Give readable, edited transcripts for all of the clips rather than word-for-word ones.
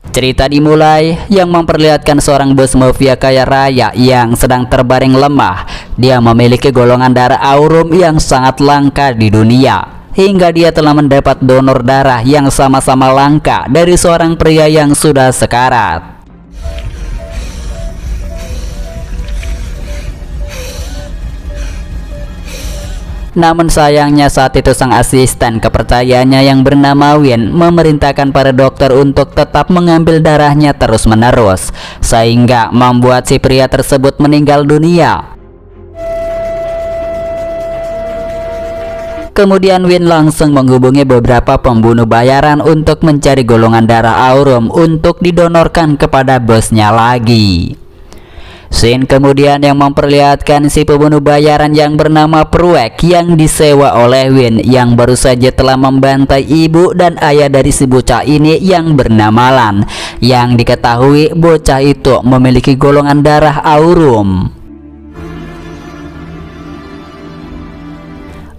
Cerita dimulai yang memperlihatkan seorang bos mafia kaya raya yang sedang terbaring lemah. Dia memiliki golongan darah aurum yang sangat langka di dunia, hingga dia telah mendapat donor darah yang sama-sama langka dari seorang pria yang sudah sekarat. Namun sayangnya saat itu sang asisten kepercayaannya yang bernama Win memerintahkan para dokter untuk tetap mengambil darahnya terus-menerus, sehingga membuat si pria tersebut meninggal dunia. Kemudian Win langsung menghubungi beberapa pembunuh bayaran untuk mencari golongan darah aurum untuk didonorkan kepada bosnya lagi. Scene kemudian yang memperlihatkan si pembunuh bayaran yang bernama Pruek yang disewa oleh Win yang baru saja telah membantai ibu dan ayah dari si bocah ini yang bernama Lan, yang diketahui bocah itu memiliki golongan darah aurum.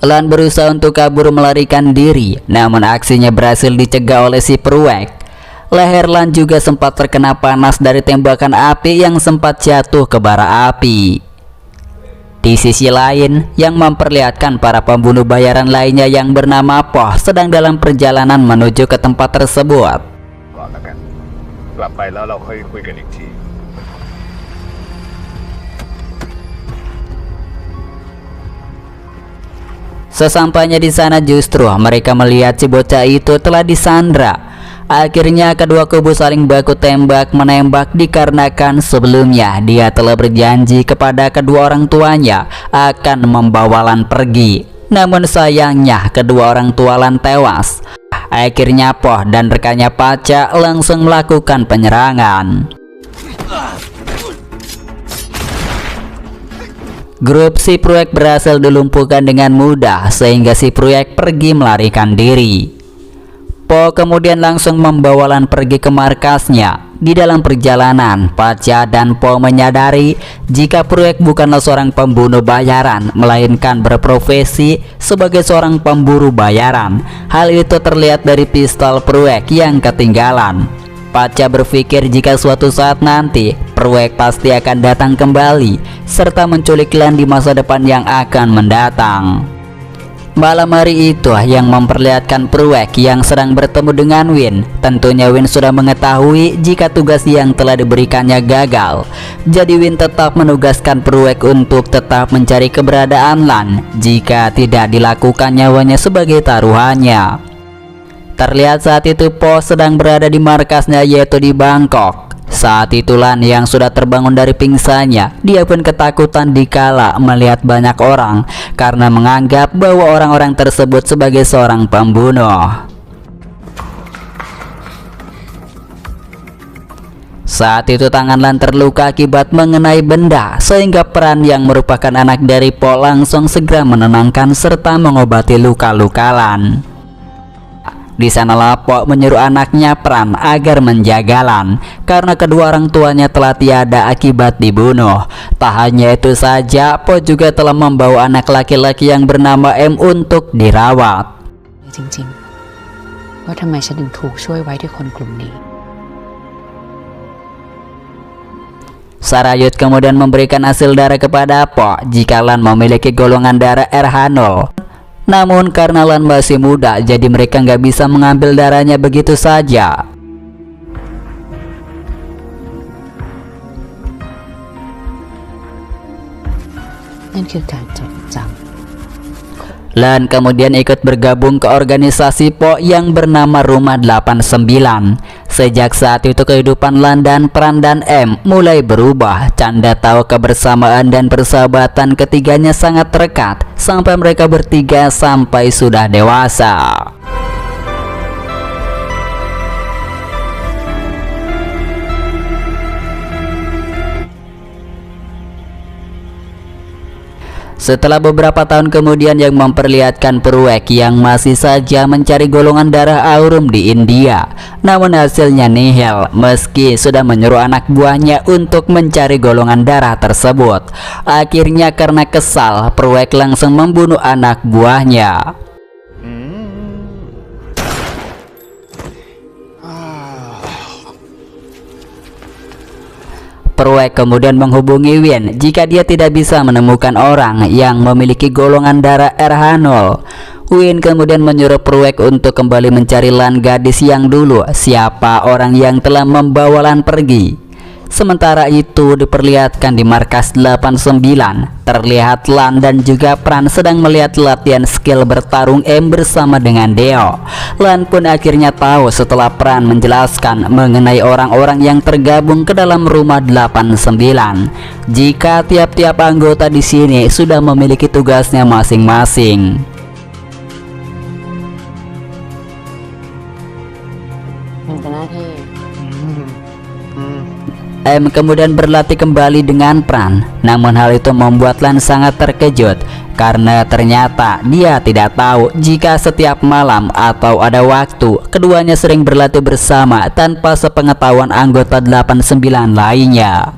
Lan berusaha untuk kabur melarikan diri, namun aksinya berhasil dicegah oleh si Pruek. Leher Lan juga sempat terkena panas dari tembakan api yang sempat jatuh ke bara api. Di sisi lain, yang memperlihatkan para pembunuh bayaran lainnya yang bernama Poh sedang dalam perjalanan menuju ke tempat tersebut. Sesampainya di sana justru mereka melihat si bocah itu telah disandra. Akhirnya kedua kubu saling baku tembak-menembak dikarenakan sebelumnya dia telah berjanji kepada kedua orang tuanya akan membawa Lan pergi. Namun sayangnya kedua orang tua Lan tewas. Akhirnya Poh dan rekannya Paca langsung melakukan penyerangan. Grup si Pruek berhasil dilumpuhkan dengan mudah sehingga si Pruek pergi melarikan diri. Po kemudian langsung membawa Lan pergi ke markasnya. Di dalam perjalanan, Paca dan Po menyadari jika Pruek bukanlah seorang pembunuh bayaran, melainkan berprofesi sebagai seorang pemburu bayaran. Hal itu terlihat dari pistol Pruek yang ketinggalan. Paca berpikir jika suatu saat nanti Pruek pasti akan datang kembali serta menculik Lan di masa depan yang akan mendatang. Malam hari itu yang memperlihatkan Pruek yang sedang bertemu dengan Win. Tentunya Win sudah mengetahui jika tugas yang telah diberikannya gagal. Jadi Win tetap menugaskan Pruek untuk tetap mencari keberadaan Lan jika tidak dilakukan nyawanya sebagai taruhannya. Terlihat saat itu Po sedang berada di markasnya yaitu di Bangkok. Saat itu Lan yang sudah terbangun dari pingsannya, dia pun ketakutan dikala melihat banyak orang karena menganggap bahwa orang-orang tersebut sebagai seorang pembunuh. Saat itu tangan Lan terluka akibat mengenai benda, sehingga Pran yang merupakan anak dari Po langsung segera menenangkan serta mengobati luka-luka Lan. Di sanalah Po menyuruh anaknya Pran agar menjaga Lan karena kedua orang tuanya telah tiada akibat dibunuh. Tak hanya itu saja, Po juga telah membawa anak laki-laki yang bernama M untuk dirawat. Sarayut kemudian memberikan hasil darah kepada Po jika Lan memiliki golongan darah RH0. Namun karena Lan masih muda, jadi mereka nggak bisa mengambil darahnya begitu saja. Lan kemudian ikut bergabung ke organisasi Po yang bernama Rumah 89. Sejak saat itu kehidupan Lan dan Pran dan M mulai berubah. Canda tahu kebersamaan dan persahabatan ketiganya sangat dekat sampai mereka bertiga sampai sudah dewasa. Setelah beberapa tahun kemudian yang memperlihatkan Pruek yang masih saja mencari golongan darah aurum di India. Namun hasilnya nihil meski sudah menyuruh anak buahnya untuk mencari golongan darah tersebut. Akhirnya karena kesal, Pruek langsung membunuh anak buahnya. Pruek kemudian menghubungi Win jika dia tidak bisa menemukan orang yang memiliki golongan darah RH0. Win kemudian menyuruh Pruek untuk kembali mencari Lan, gadis yang dulu siapa orang yang telah membawa Lan pergi. Sementara itu diperlihatkan di markas 89, terlihat Lan dan juga Pran sedang melihat latihan skill bertarung M bersama dengan Deo. Lan pun akhirnya tahu setelah Pran menjelaskan mengenai orang-orang yang tergabung ke dalam rumah 89. Jika tiap-tiap anggota di sini sudah memiliki tugasnya masing-masing. M kemudian berlatih kembali dengan Pran. Namun hal itu membuat Lan sangat terkejut karena ternyata dia tidak tahu jika setiap malam atau ada waktu keduanya sering berlatih bersama tanpa sepengetahuan anggota 89 lainnya.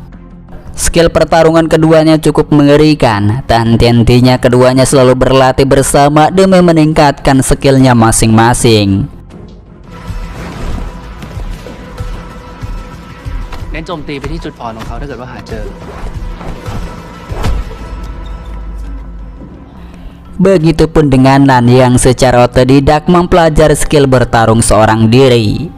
Skill pertarungan keduanya cukup mengerikan dan tentunya keduanya selalu berlatih bersama demi meningkatkan skillnya masing-masing. เน้นโจมตีไปที่จุดอ่อนของเขาถ้าเกิดว่าหาเจอ Begitupun dengan Lan yang secara otodidak mempelajari skill bertarung seorang diri.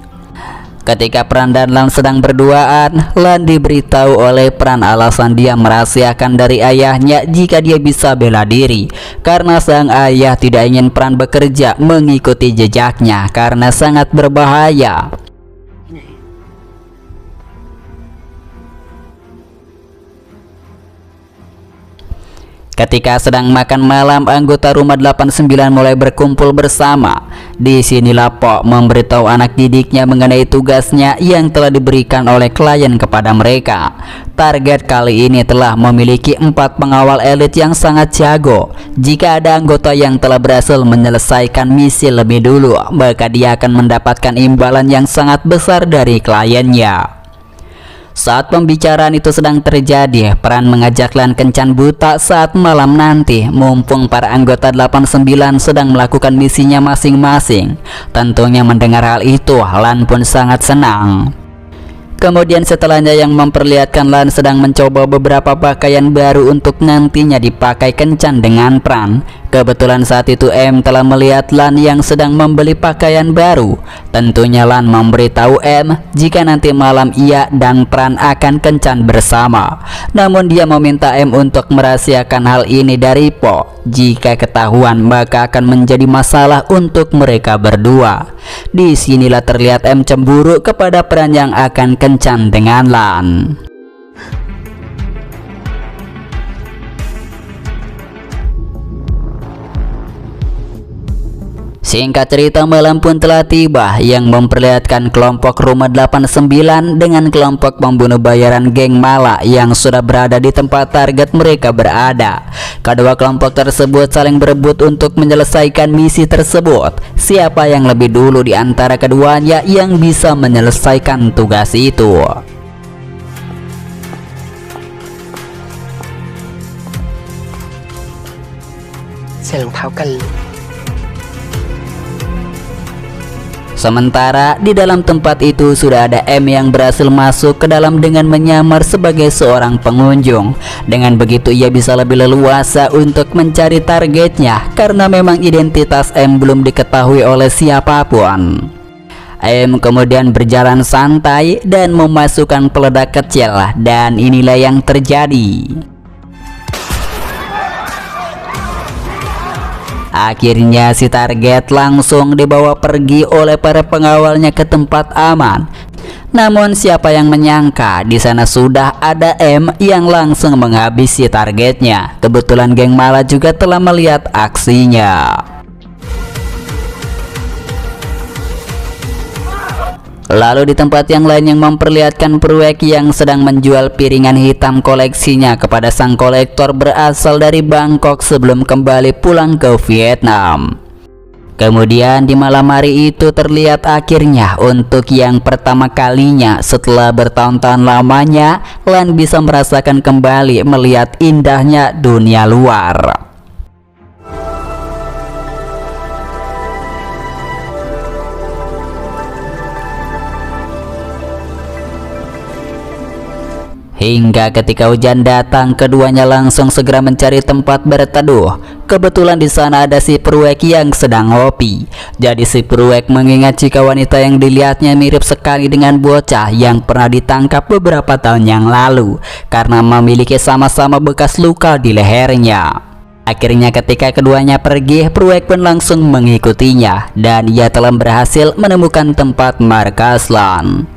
Ketika Pran dan Lan sedang berduaan, Lan diberitahu oleh Pran alasan dia merahasiakan dari ayahnya jika dia bisa bela diri, karena sang ayah tidak ingin Pran bekerja mengikuti jejaknya karena sangat berbahaya. Ketika sedang makan malam, anggota rumah 89 mulai berkumpul bersama. Disinilah Po memberitahu anak didiknya mengenai tugasnya yang telah diberikan oleh klien kepada mereka. Target kali ini telah memiliki 4 pengawal elit yang sangat jago. Jika ada anggota yang telah berhasil menyelesaikan misi lebih dulu, maka dia akan mendapatkan imbalan yang sangat besar dari kliennya. Saat pembicaraan itu sedang terjadi, Pran mengajak Lan kencan buta saat malam nanti, mumpung para anggota 89 sedang melakukan misinya masing-masing. Tentunya mendengar hal itu, Lan pun sangat senang. Kemudian setelahnya yang memperlihatkan Lan sedang mencoba beberapa pakaian baru untuk nantinya dipakai kencan dengan Pran. Kebetulan saat itu M telah melihat Lan yang sedang membeli pakaian baru. Tentunya Lan memberitahu M jika nanti malam ia dan Pran akan kencan bersama. Namun dia meminta M untuk merahasiakan hal ini dari Po. Jika ketahuan maka akan menjadi masalah untuk mereka berdua. Disinilah terlihat M cemburu kepada Pran yang akan kencan dengan Lan. Singkat cerita, malam pun telah tiba yang memperlihatkan kelompok rumah 89 dengan kelompok pembunuh bayaran geng Mala yang sudah berada di tempat target mereka berada. Kedua kelompok tersebut saling berebut untuk menyelesaikan misi tersebut. Siapa yang lebih dulu di antara keduanya yang bisa menyelesaikan tugas itu? Sementara di dalam tempat itu sudah ada M yang berhasil masuk ke dalam dengan menyamar sebagai seorang pengunjung. Dengan begitu ia bisa lebih leluasa untuk mencari targetnya karena memang identitas M belum diketahui oleh siapapun. M kemudian berjalan santai dan memasukkan peledak kecil dan inilah yang terjadi. Akhirnya si target langsung dibawa pergi oleh para pengawalnya ke tempat aman. Namun siapa yang menyangka di sana sudah ada M yang langsung menghabisi targetnya. Kebetulan geng Mala juga telah melihat aksinya. Lalu di tempat yang lain yang memperlihatkan Pruek yang sedang menjual piringan hitam koleksinya kepada sang kolektor berasal dari Bangkok sebelum kembali pulang ke Vietnam. Kemudian di malam hari itu terlihat akhirnya untuk yang pertama kalinya setelah bertahun-tahun lamanya Lan bisa merasakan kembali melihat indahnya dunia luar. Hingga ketika hujan datang, keduanya langsung segera mencari tempat berteduh. Kebetulan di sana ada si Pruek yang sedang ngopi. Jadi si Pruek mengingat jika wanita yang dilihatnya mirip sekali dengan bocah yang pernah ditangkap beberapa tahun yang lalu, karena memiliki sama-sama bekas luka di lehernya. Akhirnya ketika keduanya pergi, Pruek pun langsung mengikutinya, dan ia telah berhasil menemukan tempat markas Lan.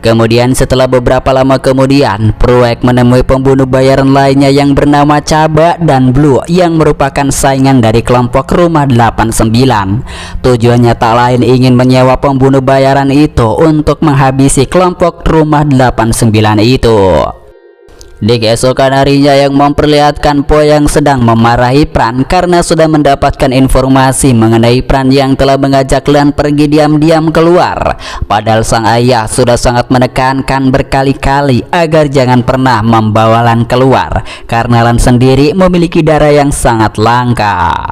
Kemudian setelah beberapa lama kemudian, Pruek menemui pembunuh bayaran lainnya yang bernama Chaba dan Blue yang merupakan saingan dari kelompok Rumah 89. Tujuannya tak lain ingin menyewa pembunuh bayaran itu untuk menghabisi kelompok Rumah 89 itu. Di keesokan harinya yang memperlihatkan Po yang sedang memarahi Pran karena sudah mendapatkan informasi mengenai Pran yang telah mengajak Lan pergi diam-diam keluar. Padahal sang ayah sudah sangat menekankan berkali-kali agar jangan pernah membawa Lan keluar karena Lan sendiri memiliki darah yang sangat langka.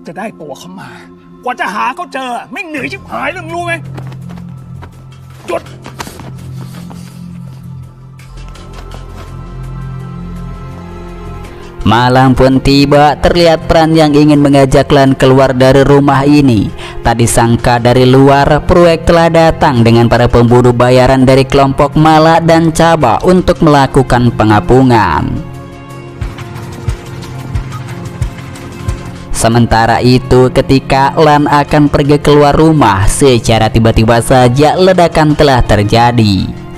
จะได้ตัวเขามา กว่าจะหาเขาเจอไม่เหนื่อยชิบหายเลยมึงรู้ไหมหยุด Malam pun tiba, terlihat Pran yang ingin mengajak Lan keluar dari rumah ini. Tak disangka dari luar, Pruek telah datang dengan para pembunuh bayaran dari kelompok Mala dan Chaba untuk melakukan pengapungan. Sementara itu, ketika Lan akan pergi keluar rumah, secara tiba-tiba saja ledakan telah terjadi.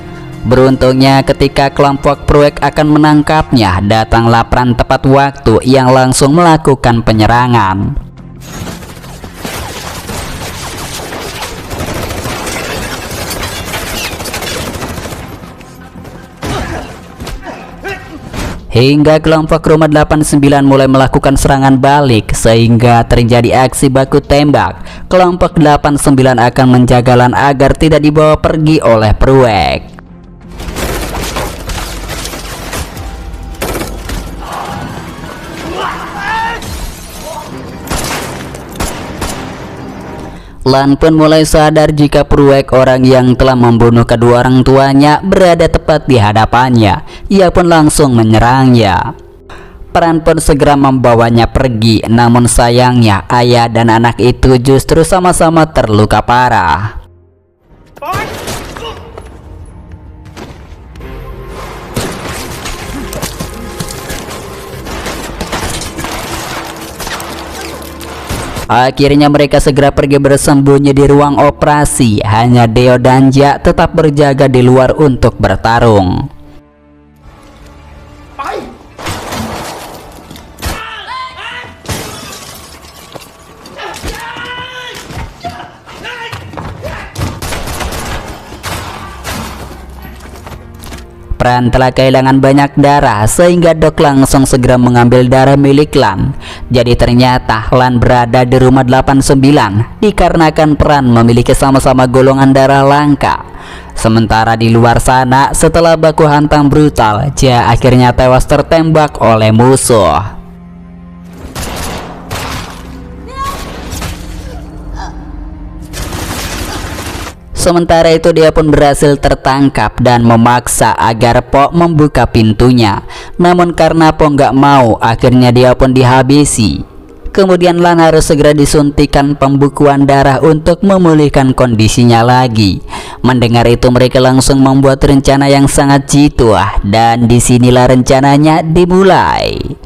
Beruntungnya ketika kelompok Pruek akan menangkapnya, datanglah Pran tepat waktu yang langsung melakukan penyerangan. Hingga kelompok Rumah 89 mulai melakukan serangan balik sehingga terjadi aksi baku tembak. Kelompok 89 akan menjaga Lan agar tidak dibawa pergi oleh Pruek. Lan pun mulai sadar jika Pruek, orang yang telah membunuh kedua orang tuanya, berada tepat di hadapannya. Ia pun langsung menyerangnya. Pran pun segera membawanya pergi, namun sayangnya ayah dan anak itu justru sama-sama terluka parah. Akhirnya mereka segera pergi bersembunyi di ruang operasi. Hanya Deo dan Ja tetap berjaga di luar untuk bertarung. Pran telah kehilangan banyak darah sehingga Dok langsung segera mengambil darah milik Lan. Jadi ternyata Lan berada di Rumah 89 dikarenakan Pran memiliki sama-sama golongan darah langka. Sementara di luar sana, setelah baku hantam brutal, Ja akhirnya tewas tertembak oleh musuh. Sementara itu dia pun berhasil tertangkap dan memaksa agar Po membuka pintunya. Namun karena Po nggak mau, akhirnya dia pun dihabisi. Kemudian Lan harus segera disuntikan pembukuan darah untuk memulihkan kondisinya lagi. Mendengar itu mereka langsung membuat rencana yang sangat jitu, dan disinilah rencananya dimulai.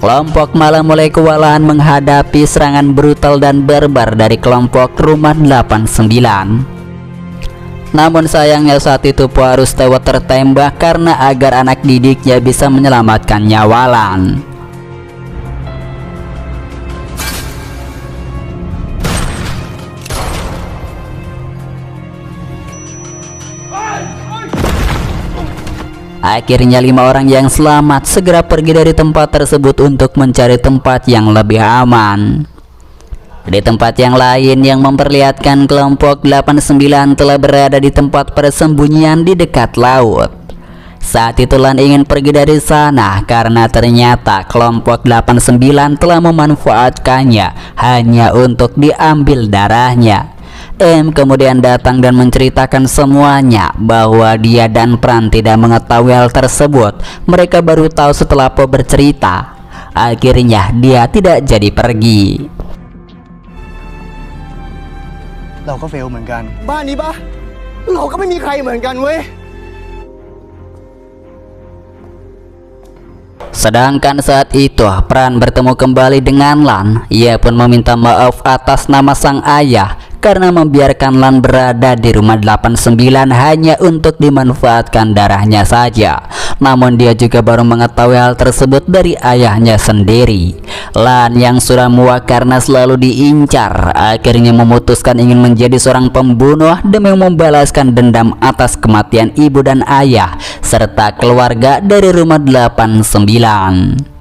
Kelompok Mala mulai kewalahan menghadapi serangan brutal dan barbar dari kelompok Rumah 89. Namun sayangnya saat itu Po harus tewas tertembak karena agar anak didiknya bisa menyelamatkan nyawa Lan. Akhirnya 5 orang yang selamat segera pergi dari tempat tersebut untuk mencari tempat yang lebih aman. Di tempat yang lain yang memperlihatkan kelompok 89 telah berada di tempat persembunyian di dekat laut. Saat itu Lan ingin pergi dari sana karena ternyata kelompok 89 telah memanfaatkannya hanya untuk diambil darahnya. M kemudian datang dan menceritakan semuanya bahwa dia dan Pran tidak mengetahui hal tersebut. Mereka baru tahu setelah Po bercerita. Akhirnya dia tidak jadi pergi. เราก็เฟลเหมือนกันบ้านนี้ปะเราก็ไม่มีใครเหมือนกันเว้ย Sedangkan saat itu Pran bertemu kembali dengan Lan. Ia pun meminta maaf atas nama sang ayah karena membiarkan Lan berada di rumah 89 hanya untuk dimanfaatkan darahnya saja. Namun dia juga baru mengetahui hal tersebut dari ayahnya sendiri. Lan yang sudah muak karena selalu diincar, akhirnya memutuskan ingin menjadi seorang pembunuh demi membalaskan dendam atas kematian ibu dan ayah serta keluarga dari rumah 89.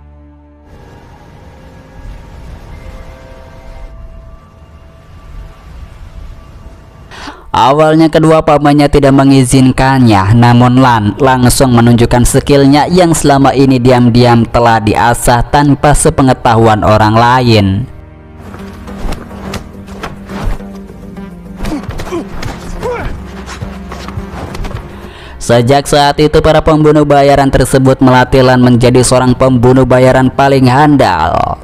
Awalnya kedua pamannya tidak mengizinkannya, namun Lan langsung menunjukkan skillnya yang selama ini diam-diam telah diasah tanpa sepengetahuan orang lain. Sejak saat itu para pembunuh bayaran tersebut melatih Lan menjadi seorang pembunuh bayaran paling handal.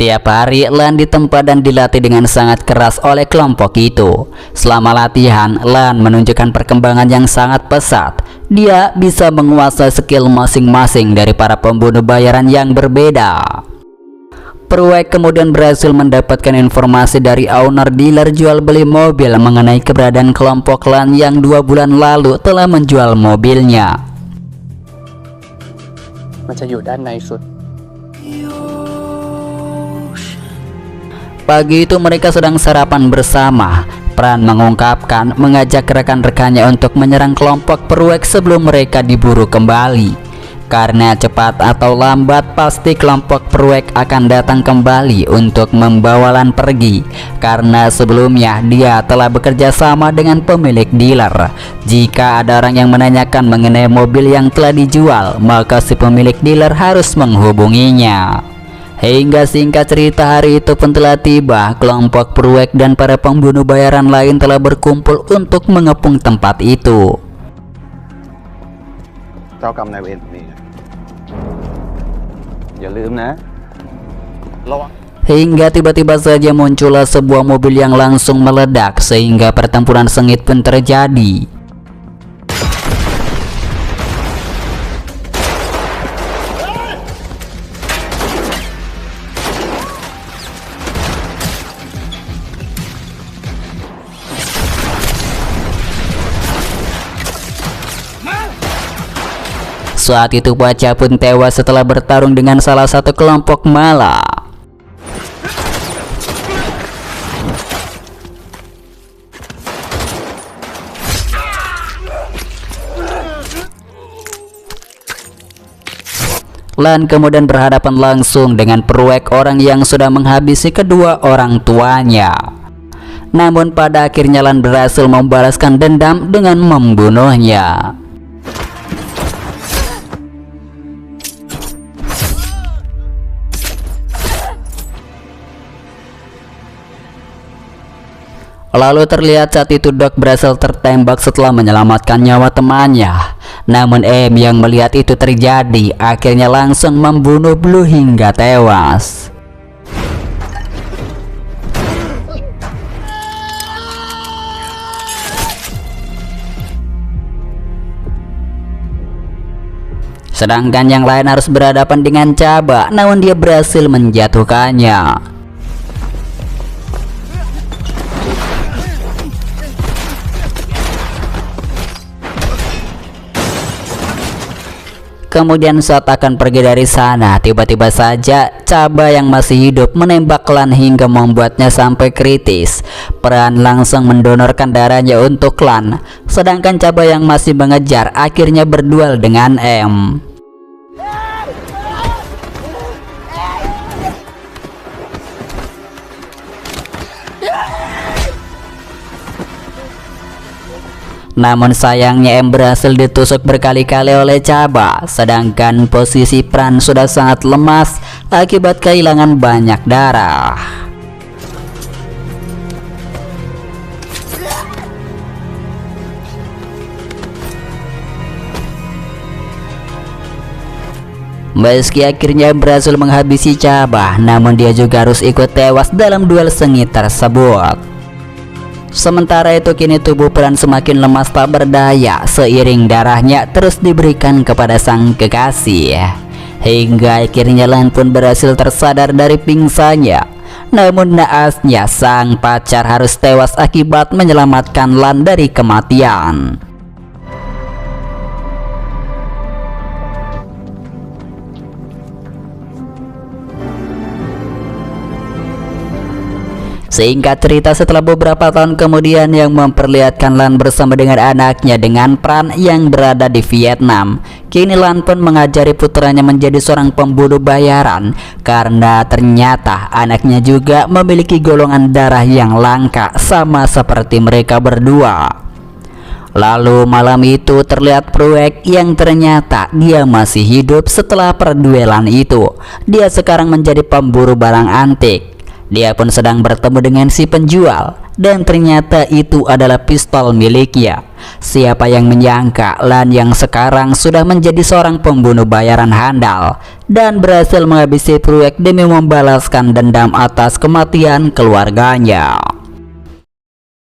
Tiap hari Lan ditempa dan dilatih dengan sangat keras oleh kelompok itu. Selama latihan, Lan menunjukkan perkembangan yang sangat pesat. Dia bisa menguasai skill masing-masing dari para pembunuh bayaran yang berbeda. Pruek kemudian berhasil mendapatkan informasi dari owner dealer jual beli mobil mengenai keberadaan kelompok Lan yang 2 bulan lalu telah menjual mobilnya. มันจะอยู่ด้านในสุด Pagi itu mereka sedang sarapan bersama. Pran mengungkapkan mengajak rekan-rekannya untuk menyerang kelompok Pruek sebelum mereka diburu kembali. Karena cepat atau lambat pasti kelompok Pruek akan datang kembali untuk membawa Lan pergi. Karena sebelumnya dia telah bekerja sama dengan pemilik dealer. Jika ada orang yang menanyakan mengenai mobil yang telah dijual, maka si pemilik dealer harus menghubunginya. Hingga singkat cerita hari itu pun telah tiba. Kelompok Pruek dan para pembunuh bayaran lain telah berkumpul untuk mengepung tempat itu. เจ้ากรรมนายเวรนี่อย่าลืมนะระวัง Hingga tiba-tiba saja muncullah sebuah mobil yang langsung meledak sehingga pertempuran sengit pun terjadi. Saat itu Baca pun tewas setelah bertarung dengan salah satu kelompok Mala. Lan kemudian berhadapan langsung dengan Pruek, orang yang sudah menghabisi kedua orang tuanya. Namun pada akhirnya Lan berhasil membalaskan dendam dengan membunuhnya. Lalu terlihat saat itu Doc berhasil tertembak setelah menyelamatkan nyawa temannya. Namun M yang melihat itu terjadi akhirnya langsung membunuh Blue hingga tewas. Sedangkan yang lain harus berhadapan dengan Chaba, namun dia berhasil menjatuhkannya. Kemudian saat akan pergi dari sana, tiba-tiba saja Chaba yang masih hidup menembak Lan hingga membuatnya sampai kritis. Pran langsung mendonorkan darahnya untuk Lan, sedangkan Chaba yang masih mengejar akhirnya berduel dengan M. Namun sayangnya M berhasil ditusuk berkali-kali oleh Chaba, sedangkan posisi Pran sudah sangat lemas akibat kehilangan banyak darah. Meski akhirnya berhasil menghabisi Chaba, namun dia juga harus ikut tewas dalam duel sengit tersebut. Sementara itu kini tubuh Pran semakin lemas tak berdaya seiring darahnya terus diberikan kepada sang kekasih. Hingga akhirnya Lan pun berhasil tersadar dari pingsannya. Namun naasnya sang pacar harus tewas akibat menyelamatkan Lan dari kematian. Singkat cerita, setelah beberapa tahun kemudian yang memperlihatkan Lan bersama dengan anaknya dengan Pran yang berada di Vietnam. Kini Lan pun mengajari putranya menjadi seorang pembunuh bayaran karena ternyata anaknya juga memiliki golongan darah yang langka sama seperti mereka berdua. Lalu malam itu terlihat Pruek yang ternyata dia masih hidup setelah perduelan itu. Dia sekarang menjadi pemburu barang antik. Dia pun sedang bertemu dengan si penjual dan ternyata itu adalah pistol miliknya. Siapa yang menyangka Lan yang sekarang sudah menjadi seorang pembunuh bayaran handal dan berhasil menghabisi Pruek demi membalaskan dendam atas kematian keluarganya.